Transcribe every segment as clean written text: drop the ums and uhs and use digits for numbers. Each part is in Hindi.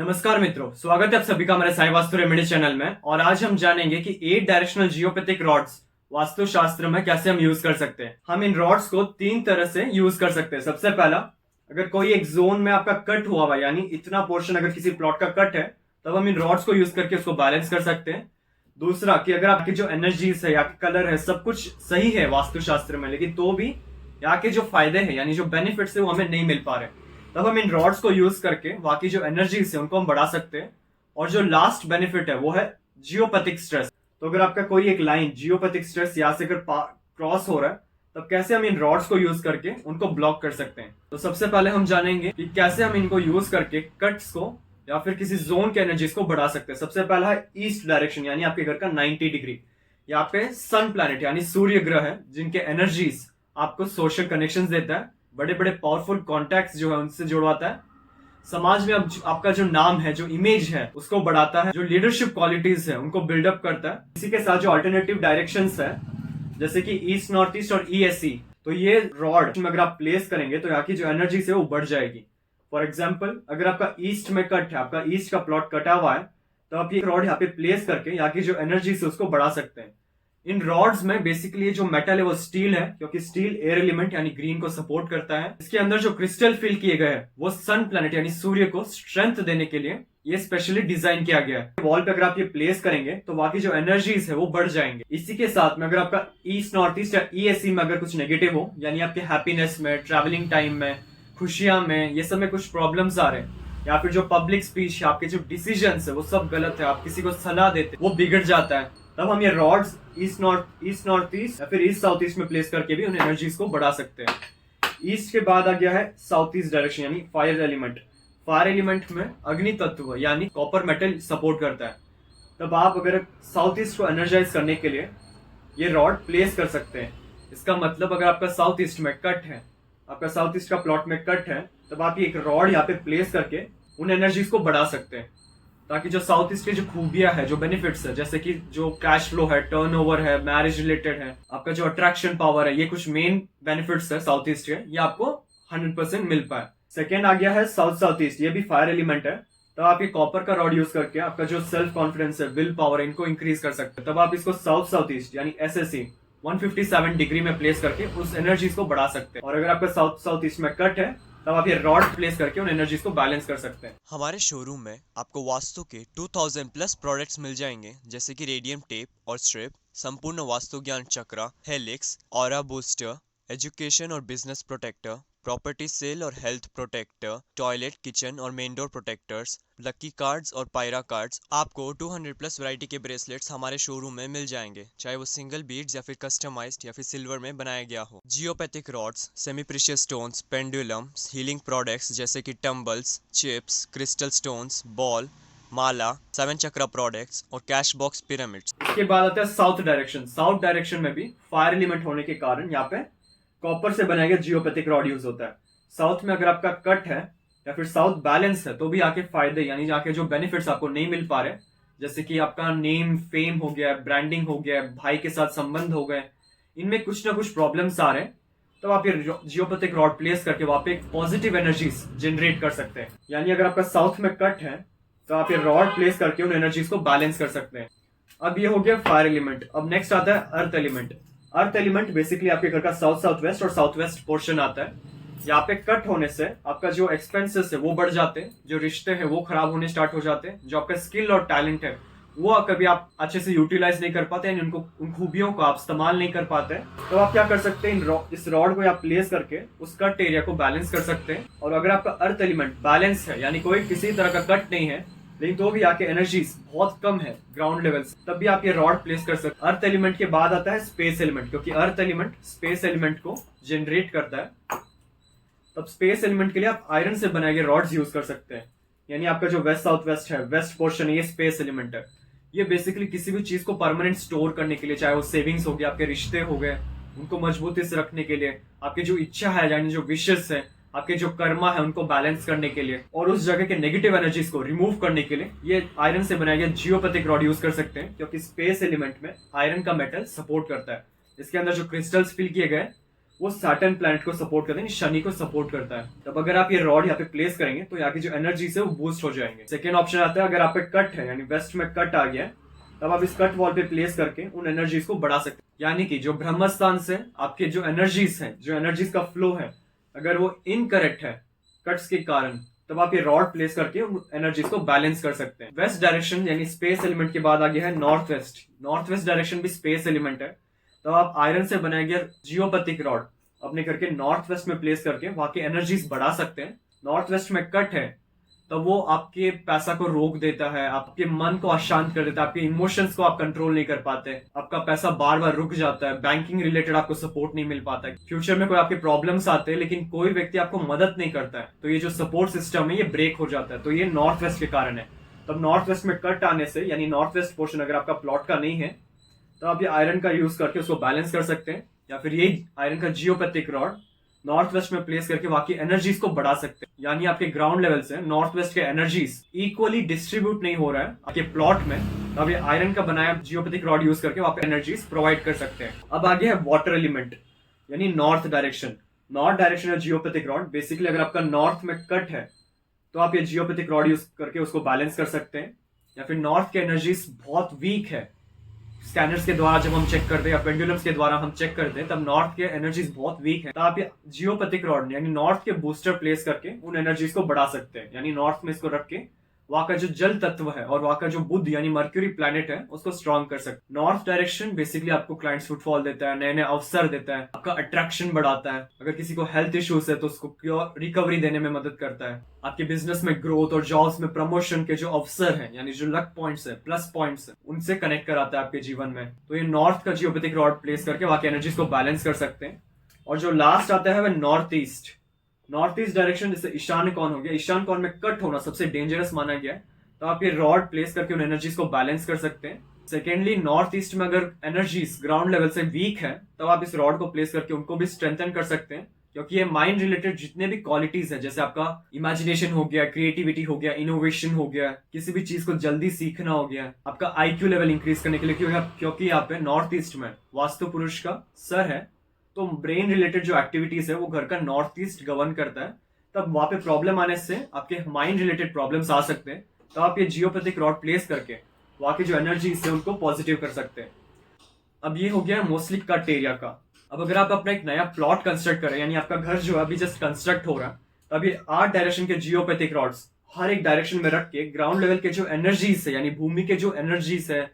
नमस्कार मित्रों, स्वागत है आप सभी का हमारे साई वास्तु रेमेडी चैनल में। और आज हम जानेंगे कि 8 डायरेक्शनल जियोपैथिक रॉड्स वास्तु शास्त्र में कैसे हम यूज कर सकते हैं। हम इन रॉड्स को 3 तरह से यूज कर सकते हैं। सबसे पहला, अगर कोई एक जोन में आपका कट हुआ हुआ, यानी इतना पोर्शन अगर किसी प्लॉट का कट है, तब हम इन रॉड्स को यूज करके उसको बैलेंस कर सकते हैं। दूसरा, कि अगर आपकी जो एनर्जीज है या कलर है सब कुछ सही है वास्तु शास्त्र में, लेकिन तो भी यहाँ के जो फायदे हैं यानी जो बेनिफिट्स है वो हमें नहीं मिल पा रहे, तब हम इन रॉड्स को यूज करके बाकी जो एनर्जीज है उनको हम बढ़ा सकते हैं। और जो लास्ट बेनिफिट है वो है जियोपैथिक स्ट्रेस। तो अगर आपका कोई एक लाइन जियोपैथिक स्ट्रेस यहाँ से अगर क्रॉस हो रहा है, तब कैसे हम इन रॉड्स को यूज करके उनको ब्लॉक कर सकते हैं। तो सबसे पहले हम जानेंगे कि कैसे हम इनको यूज करके कट्स को या फिर किसी जोन के एनर्जीज को बढ़ा सकते हैं। सबसे पहला है ईस्ट डायरेक्शन, यानी आपके घर का 90 डिग्री। यहाँ पे सन प्लैनेट यानी सूर्य ग्रह है, जिनके एनर्जीज आपको सोशल कनेक्शंस देता है, बड़े बड़े पावरफुल कॉन्टैक्ट्स जो है उनसे जुड़वाता है, समाज में आपका जो नाम है, जो इमेज है उसको बढ़ाता है, जो लीडरशिप क्वालिटीज है उनको बिल्डअप करता है। इसी के साथ जो अल्टरनेटिव डायरेक्शंस है जैसे कि ईस्ट, नॉर्थ ईस्ट और ईएसई, तो ये रॉड में अगर आप प्लेस करेंगे तो यहाँ की जो एनर्जी है वो बढ़ जाएगी। फॉर एग्जाम्पल, अगर आपका ईस्ट में कट है, आपका ईस्ट का प्लॉट कटा हुआ है, तो आप ये रॉड यहाँ पे प्लेस करके यहाँ की जो एनर्जी है उसको बढ़ा सकते हैं। इन रॉड्स में बेसिकली जो मेटल है वो स्टील है, क्योंकि स्टील एयर एलिमेंट यानी ग्रीन को सपोर्ट करता है। इसके अंदर जो क्रिस्टल फिल किए गए हैं वो सन प्लैनेट यानी सूर्य को स्ट्रेंथ देने के लिए ये स्पेशली डिजाइन किया गया है। वॉल पे अगर आप ये प्लेस करेंगे तो बाकी जो एनर्जीज है वो बढ़ जाएंगे। इसी के साथ में अगर आपका ईस्ट, नॉर्थ ईस्ट या ईएसई में अगर कुछ नेगेटिव हो, यानी आपके हैप्पीनेस में, ट्रैवलिंग टाइम में, खुशियां में, ये सब में कुछ प्रॉब्लम्स आ रहे हैं, या फिर जो पब्लिक स्पीच, आपके जो डिसीजन है वो सब गलत है, आप किसी को सलाह देते वो बिगड़ जाता है, तब हम ये रॉड्स ईस्ट नॉर्थ ईस्ट या फिर ईस्ट साउथ ईस्ट में प्लेस करके भी उन एनर्जीज को बढ़ा सकते हैं। ईस्ट के बाद आ गया है साउथ ईस्ट डायरेक्शन, यानी फायर एलिमेंट। फायर एलिमेंट में अग्नि तत्व यानी कॉपर मेटल सपोर्ट करता है। तब आप अगर साउथ ईस्ट को एनर्जाइज करने के लिए ये रॉड प्लेस कर सकते हैं। इसका मतलब, अगर आपका साउथ ईस्ट में कट है, आपका साउथ ईस्ट का प्लॉट में कट है, तब आप ये एक रॉड यहाँ पे प्लेस करके उन एनर्जीज को बढ़ा सकते हैं, ताकि जो साउथ ईस्ट की जो खूबियां है, जो बेनिफिट्स है, जैसे कि जो कैश फ्लो है, टर्नओवर है, मैरिज रिलेटेड है, आपका जो अट्रैक्शन पावर है, ये कुछ मेन बेनिफिट्स है साउथ ईस्ट के, ये आपको 100% मिल पाए। सेकेंड आ गया है साउथ ईस्ट, ये भी फायर एलिमेंट है। तब आप ये कॉपर का रॉड यूज करके आपका जो सेल्फ कॉन्फिडेंस है, विल पावर, इनको इंक्रीज कर सकते हैं। तब आप इसको साउथ ईस्ट यानी एसएसई 157 डिग्री में प्लेस करके उस एनर्जीज को बढ़ा सकते हैं। और अगर आपका साउथ ईस्ट में कट है, तब आप ये रॉड प्लेस करके उन एनर्जीज को बैलेंस कर सकते हैं। हमारे शोरूम में आपको वास्तु के 2000 प्लस प्रोडक्ट्स मिल जाएंगे, जैसे कि रेडियम टेप और स्ट्रिप, संपूर्ण वास्तु ज्ञान चक्र, हेलिक्स, ऑरा बूस्टर, एजुकेशन और बिजनेस प्रोटेक्टर, प्रॉपर्टी सेल और हेल्थ प्रोटेक्टर, टॉयलेट, किचन और main door protectors, lucky cards और पायरा कार्ड्स। आपको 200 प्लस वैरायटी के ब्रेसलेट्स हमारे शोरूम में मिल जाएंगे, चाहे वो सिंगल बीड्स या फिर कस्टमाइज्ड या फिर सिल्वर में बनाया गया हो। Geopathic rods, semi precious stones, pendulums, healing products जैसे कि tumbles, chips, crystal stones, ball, माला, 7 चक्रा प्रोडक्ट्स और कैश बॉक्स पिरामिड्स। इसके बाद आता है साउथ डायरेक्शन। साउथ डायरेक्शन में भी फायर एलिमेंट होने के कारण यहाँ पे कॉपर से बनाया गया जियोपैथिक रॉड यूज होता है। साउथ में अगर आपका कट है या फिर साउथ बैलेंस है, तो भी आके फायदे यानी आके जो बेनिफिट्स आपको नहीं मिल पा रहे, जैसे कि आपका नेम फेम हो गया, ब्रांडिंग हो गया, भाई के साथ संबंध हो गए, इनमें कुछ ना कुछ प्रॉब्लम्स आ रहे हैं, तो आप ये जियोपैथिक रॉड प्लेस करके वहां पे एक पॉजिटिव एनर्जीज जनरेट कर सकते हैं। यानी अगर आपका साउथ में कट है, तो आप ये रॉड प्लेस करके उन एनर्जीज को बैलेंस कर सकते हैं। अब ये हो गया फायर एलिमेंट। अब नेक्स्ट आता है earth element. Earth element basically आपके घर का साउथ वेस्ट और साउथ वेस्ट पोर्शन आता है। यहाँ पे कट होने से आपका जो एक्सपेंसेस है वो बढ़ जाते हैं, जो रिश्ते हैं वो खराब होने स्टार्ट हो जाते हैं, जो आपका स्किल और टैलेंट है वो कभी आप अच्छे से यूटिलाइज नहीं कर पाते हैं, उन खूबियों को आप इस्तेमाल नहीं कर पाते हैं। तो आप क्या कर सकते हैं, इस रॉड को आप प्लेस करके उस कट एरिया को बैलेंस कर सकते हैं। और अगर आपका अर्थ एलिमेंट बैलेंस है, यानी कोई किसी तरह का कट नहीं है, लेकिन तो भी आके एनर्जीज बहुत कम है ग्राउंड लेवल से, तब भी आप ये रॉड प्लेस कर सकते हैं। अर्थ एलिमेंट के बाद आता है स्पेस एलिमेंट, क्योंकि अर्थ एलिमेंट स्पेस एलिमेंट को जनरेट करता है। तब स्पेस एलिमेंट के लिए आप आयरन से बनाए गए रॉड्स यूज कर सकते हैं। यानी आपका जो वेस्ट साउथ वेस्ट है, वेस्ट पोर्शन है, ये स्पेस एलिमेंट है। ये बेसिकली किसी भी चीज को परमानेंट स्टोर करने के लिए, चाहे वो सेविंग्स हो गया, आपके रिश्ते हो गए, उनको मजबूती से रखने के लिए, आपकी जो इच्छा है यानी जो विशेष है, आपके जो कर्मा है उनको बैलेंस करने के लिए, और उस जगह के नेगेटिव एनर्जीज को रिमूव करने के लिए ये आयरन से बनाया गया जियोपैथिक रॉड यूज कर सकते हैं, क्योंकि स्पेस एलिमेंट में आयरन का मेटल सपोर्ट करता है। इसके अंदर जो क्रिस्टल्स फिल किए गए वो सैटर्न प्लैनेट को सपोर्ट करता है, यानी शनि को सपोर्ट करता है। तब अगर आप ये रॉड यहाँ पे प्लेस करेंगे तो यहाँ की जो एनर्जीज है वो बूस्ट हो जाएंगे। सेकेंड ऑप्शन आता है, अगर आप पे कट है यानी वेस्ट में कट आ गया है, तब आप इस कट वॉल पे प्लेस करके उन एनर्जीज को बढ़ा सकते हैं। यानी कि जो ब्रह्मस्थान से आपके जो एनर्जीज हैं, जो एनर्जीज का फ्लो है, अगर वो इनकरेक्ट है कट्स के कारण, तब आप ये रॉड प्लेस करके उन एनर्जीज को बैलेंस कर सकते हैं। वेस्ट डायरेक्शन यानी स्पेस एलिमेंट के बाद आ गया है north west. North west direction भी स्पेस एलिमेंट है। तो आप आयरन से बनाया गया जियोपैथिक रॉड अपने घर के नॉर्थ वेस्ट में प्लेस करके वहां की एनर्जीज बढ़ा सकते हैं। नॉर्थ वेस्ट में कट है तो वो आपके पैसा को रोक देता है, आपके मन को अशांत कर देता है, आपके इमोशंस को आप कंट्रोल नहीं कर पाते, आपका पैसा बार बार रुक जाता है, बैंकिंग रिलेटेड आपको सपोर्ट नहीं मिल पाता है, फ्यूचर में कोई आपके प्रॉब्लम्स आते हैं लेकिन कोई व्यक्ति आपको मदद नहीं करता है, तो ये जो सपोर्ट सिस्टम है ये ब्रेक हो जाता है। तो ये नॉर्थ वेस्ट के कारण है। तब नॉर्थ वेस्ट में कट आने से यानी नॉर्थ वेस्ट पोर्शन अगर आपका प्लॉट का नहीं है तो आप ये आयरन का यूज करके उसको बैलेंस कर सकते हैं, या फिर यही आयरन का जियोपैथिक रॉड नॉर्थ वेस्ट में प्लेस करके बाकी एनर्जीज को बढ़ा सकते हैं। यानी आपके ग्राउंड लेवल से नॉर्थ वेस्ट के एनर्जीज इक्वली डिस्ट्रीब्यूट नहीं हो रहा है आपके प्लॉट में, तो आप ये आयरन का बनाया जियोपैथिक रॉड यूज करके वहां पे एनर्जीज प्रोवाइड कर सकते हैं। अब आगे है वाटर एलिमेंट यानी north direction. North direction geopathic rod basically अगर आपका नॉर्थ में कट है तो आप ये जियोपैथिक रॉड यूज करके उसको बैलेंस कर सकते हैं। या फिर नॉर्थ के एनर्जीज बहुत वीक है, स्कैनर्स के द्वारा जब हम चेक करते हैं या पेंडुलम्स के द्वारा हम चेक करते हैं तब नॉर्थ के एनर्जीज बहुत वीक है, तो आप ये जियोपैथिक रॉड यानी नॉर्थ के बूस्टर प्लेस करके उन एनर्जीज को बढ़ा सकते हैं। यानी नॉर्थ में इसको रख के वहां का जो जल तत्व है और वहां का जो बुध यानी मर्क्यूरी प्लैनेट है उसको स्ट्रॉन्ग कर सकते हैं। नॉर्थ डायरेक्शन बेसिकली आपको क्लाइंट्स फुटफॉल देता है, नए नए अवसर देता है, आपका अट्रैक्शन बढ़ाता है। अगर किसी को हेल्थ इश्यूज है तो उसको क्योर रिकवरी देने में मदद करता है। आपके बिजनेस में ग्रोथ और जॉब्स में प्रमोशन के जो अवसर हैं यानी जो लक पॉइंट्स है, प्लस पॉइंट्स है, उनसे कनेक्ट कराता है आपके जीवन में। तो ये नॉर्थ का जियोपैथिक रॉड प्लेस करके वहां की एनर्जीज को बैलेंस कर सकते हैं। और जो लास्ट आता है वह north east. North east direction जैसे ईशान कौन हो गया, ईशान कौन में कट होना सबसे डेंजरस माना गया है, तो आप ये रॉड प्लेस करके उन एनर्जीज को बैलेंस कर सकते हैं। सेकेंडली नॉर्थ ईस्ट में अगर एनर्जीज ग्राउंड लेवल से वीक है तब आप इस रॉड को प्लेस करके उनको भी स्ट्रेंथन कर सकते हैं, क्योंकि ये माइंड रिलेटेड जितने भी क्वालिटीज है जैसे आपका इमेजिनेशन हो गया, क्रिएटिविटी हो गया, इनोवेशन हो गया, किसी भी चीज को जल्दी सीखना हो गया, आपका आईक्यू लेवल इंक्रीज करने के लिए, क्योंकि यहाँ पे नॉर्थ ईस्ट में वास्तु पुरुष का सर है, तो ब्रेन रिलेटेड जो एक्टिविटीज है वो घर का नॉर्थ ईस्ट गवर्न करता है। तब वहां पे प्रॉब्लम आने से आपके माइंड रिलेटेड प्रॉब्लम्स आ सकते हैं, तो आप ये जियोपैथिक रॉड प्लेस करके वहां की जो एनर्जीज है उनको पॉजिटिव कर सकते हैं। अब ये हो गया मोस्टली कट एरिया का। अब अगर आप अपना एक नया प्लॉट कंस्ट्रक्ट करें यानी आपका घर जो है अभी जस्ट कंस्ट्रक्ट हो रहा है, तो अभी 8 डायरेक्शन के जियोपैथिक रॉड्स हर एक डायरेक्शन में रख के ग्राउंड लेवल के जो एनर्जीज है यानी भूमि के जो एनर्जीज है,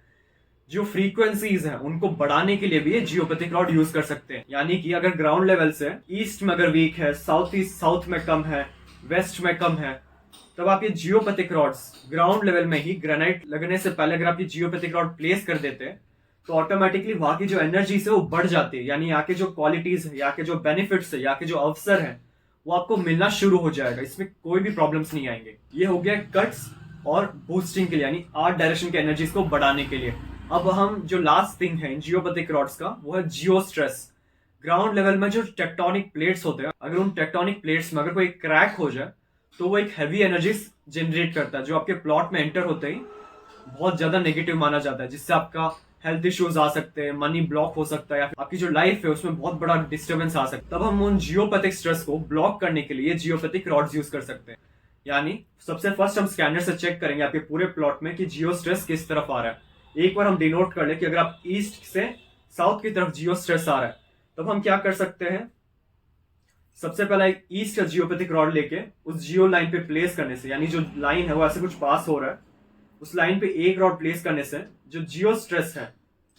जो फ्रीक्वेंसीज है, उनको बढ़ाने के लिए भी ये जियोपैथिक रॉड यूज कर सकते हैं। यानी कि अगर ग्राउंड लेवल से ईस्ट में अगर वीक है, साउथ में कम है, वेस्ट में कम है, तब आप ये जियोपैथिक रॉड्स ग्राउंड लेवल में ही ग्रेनाइट लगने से पहले अगर आप ये जियोपैथिक रॉड प्लेस कर देते हैं तो ऑटोमेटिकली वहां की जो एनर्जीज है वो बढ़ जाती है। यानी यहाँ के जो क्वालिटीज है, यहाँ के जो बेनिफिट्स है, यहाँ के जो अवसर है वो आपको मिलना शुरू हो जाएगा। इसमें कोई भी प्रॉब्लम्स नहीं आएंगे। ये हो गया कट्स और बूस्टिंग के लिए यानी 8 डायरेक्शन के एनर्जीज को बढ़ाने के लिए। अब हम जो लास्ट थिंग है इन जियोपैथिक रॉड्स का वो है जियो स्ट्रेस। ग्राउंड लेवल में जो टेक्टोनिक प्लेट्स होते हैं, अगर उन टेक्टोनिक प्लेट्स में अगर कोई क्रैक हो जाए तो वो एक हैवी एनर्जी जनरेट करता है, जो आपके प्लॉट में एंटर होते ही बहुत ज्यादा नेगेटिव माना जाता है, जिससे आपका हेल्थ इश्यूज आ सकते हैं, मनी ब्लॉक हो सकता है, या फिर आपकी जो लाइफ है उसमें बहुत बड़ा डिस्टर्बेंस आ सकता है। तब हम उन जियोपैथिक स्ट्रेस को ब्लॉक करने के लिए जियोपैथिक रॉड्स यूज कर सकते हैं। यानी सबसे फर्स्ट हम स्कैनर से चेक करेंगे आपके पूरे प्लॉट में कि जियो स्ट्रेस किस तरफ आ रहा है। एक बार हम डिनोट कर ले कि अगर आप ईस्ट से साउथ की तरफ जियो स्ट्रेस आ रहा है, तब हम क्या कर सकते हैं, सबसे पहला एक ईस्ट का जियोपैथिक रॉड लेके उस जियो लाइन पे प्लेस करने से, यानी जो लाइन है वो ऐसे कुछ पास हो रहा है, उस लाइन पे एक रॉड प्लेस करने से जो जियो स्ट्रेस है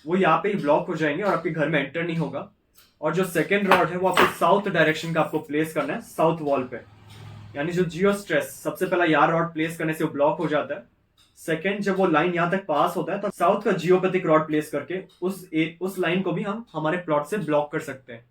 वो यहाँ पे ही ब्लॉक हो जाएंगे और आपके घर में एंटर नहीं होगा। और जो सेकेंड रॉड है वो आपको साउथ डायरेक्शन का आपको प्लेस करना है, साउथ वॉल पे। यानी जो जियो स्ट्रेस सबसे पहला यहाँ रॉड प्लेस करने से वो ब्लॉक हो जाता है। सेकेंड, जब वो लाइन यहाँ तक पास होता है तो साउथ का जियोपैथिक रॉड प्लेस करके उस लाइन को भी हम हमारे प्लॉट से ब्लॉक कर सकते हैं।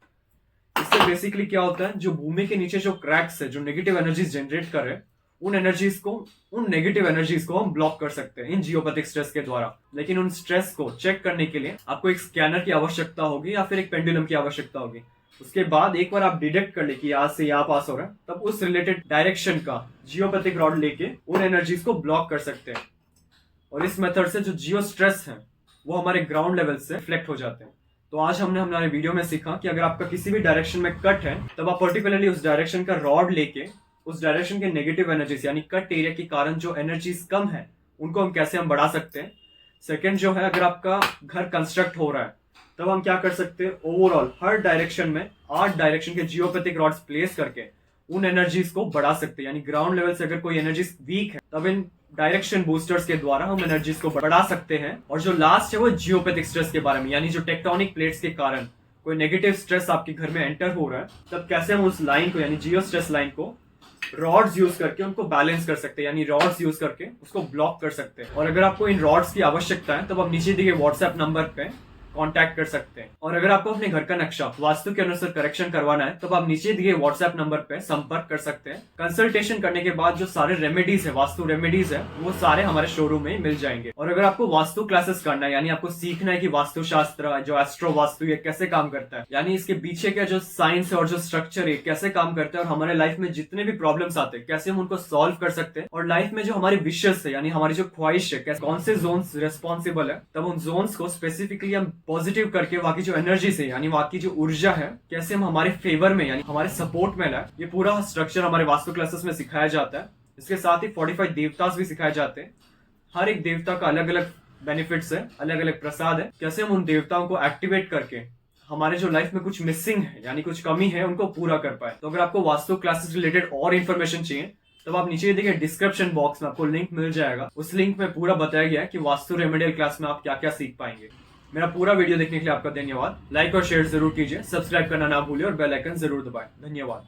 इससे बेसिकली क्या होता है, जो भूमि के नीचे जो क्रैक्स है, जो नेगेटिव एनर्जीज जनरेट कर रहे हैं, उन नेगेटिव एनर्जीज को हम ब्लॉक कर सकते हैं इन जियोपैथिक स्ट्रेस के द्वारा। लेकिन उन स्ट्रेस को चेक करने के लिए आपको एक स्कैनर की आवश्यकता होगी या फिर एक पेंडुलम की आवश्यकता होगी। उसके बाद एक बार आप डिटेक्ट कर ले कि यहाँ से यहाँ पास हो रहा है, तब उस रिलेटेड डायरेक्शन का जियोपैथिक रॉड लेके उन एनर्जीज को ब्लॉक कर सकते हैं। और इस मेथड से जो जियो स्ट्रेस है वो हमारे ग्राउंड लेवल से रिफ्लेक्ट हो जाते हैं। तो आज हमने हमारे वीडियो में सीखा कि अगर आपका किसी भी डायरेक्शन में कट है तब आप पर्टिकुलरली उस डायरेक्शन का रॉड लेके उस डायरेक्शन के नेगेटिव एनर्जीज यानी कट एरिया के कारण जो एनर्जीज कम है उनको हम कैसे बढ़ा सकते हैं। सेकेंड जो है, अगर आपका घर कंस्ट्रक्ट हो रहा है तब हम क्या कर सकते हैं, ओवरऑल हर डायरेक्शन में 8 डायरेक्शन के जियोपैथिक रॉड्स प्लेस करके उन एनर्जीज को बढ़ा सकते हैं। यानी ग्राउंड लेवल से अगर कोई एनर्जीज वीक है तब इन डायरेक्शन बूस्टर्स के द्वारा हम एनर्जीज को बढ़ा सकते हैं। और जो लास्ट है वो जियोपैथिक स्ट्रेस के बारे में, यानी जो टेक्टोनिक प्लेट्स के कारण कोई नेगेटिव स्ट्रेस आपके घर में एंटर हो रहा है तब कैसे हम उस लाइन को यानी जियो स्ट्रेस लाइन को रॉड्स यूज करके उनको बैलेंस कर सकते हैं, यानी रॉड्स यूज करके उसको ब्लॉक कर सकते हैं। और अगर आपको इन रॉड्स की आवश्यकता है तब आप नीचे दिए व्हाट्सएप नंबर पे कांटेक्ट कर सकते हैं। और अगर आपको अपने घर का नक्शा वास्तु के अनुसार करेक्शन करवाना है तब आप नीचे दिए व्हाट्सएप नंबर पे संपर्क कर सकते हैं। कंसल्टेशन करने के बाद जो सारे रेमेडीज है, वास्तु रेमेडीज है, वो सारे हमारे शोरूम में मिल जाएंगे। और अगर आपको वास्तु क्लासेस करना है, यानी आपको सीखना है कि वास्तु शास्त्र जो एस्ट्रो वास्तु ये कैसे काम करता है, यानी इसके पीछे का जो साइंस है और जो स्ट्रक्चर है कैसे काम करता है, और हमारे लाइफ में जितने भी प्रॉब्लम्स आते हैं कैसे हम उनको सॉल्व कर सकते हैं, और लाइफ में जो हमारी विशेष है यानी हमारी जो ख्वाहिश है कौन से जोन्स रिस्पॉन्सिबल है, तब उन जोन्स को स्पेसिफिकली हम पॉजिटिव करके वहां की जो एनर्जी से यानी वहां की जो ऊर्जा है कैसे हम हमारे फेवर में यानी हमारे सपोर्ट में लाए, ये पूरा स्ट्रक्चर हमारे वास्तु क्लासेस में सिखाया जाता है। इसके साथ ही 45 देवता भी सिखाए जाते हैं। हर एक देवता का अलग अलग बेनिफिट्स है, अलग अलग प्रसाद है, कैसे हम उन देवताओं को एक्टिवेट करके हमारे जो लाइफ में कुछ मिसिंग है यानी कुछ कमी है उनको पूरा कर पाए। तो अगर आपको वास्तु क्लासेस रिलेटेड और इन्फॉर्मेशन चाहिए तब आप नीचे देखिए डिस्क्रिप्शन बॉक्स में आपको लिंक मिल जाएगा। उस लिंक में पूरा बताया गया है कि वास्तु रेमेडियल क्लास में आप क्या क्या सीख पाएंगे। मेरा पूरा वीडियो देखने के लिए आपका धन्यवाद। लाइक और शेयर जरूर कीजिए, सब्सक्राइब करना ना भूलिए और बेल आइकन जरूर दबाएं। धन्यवाद।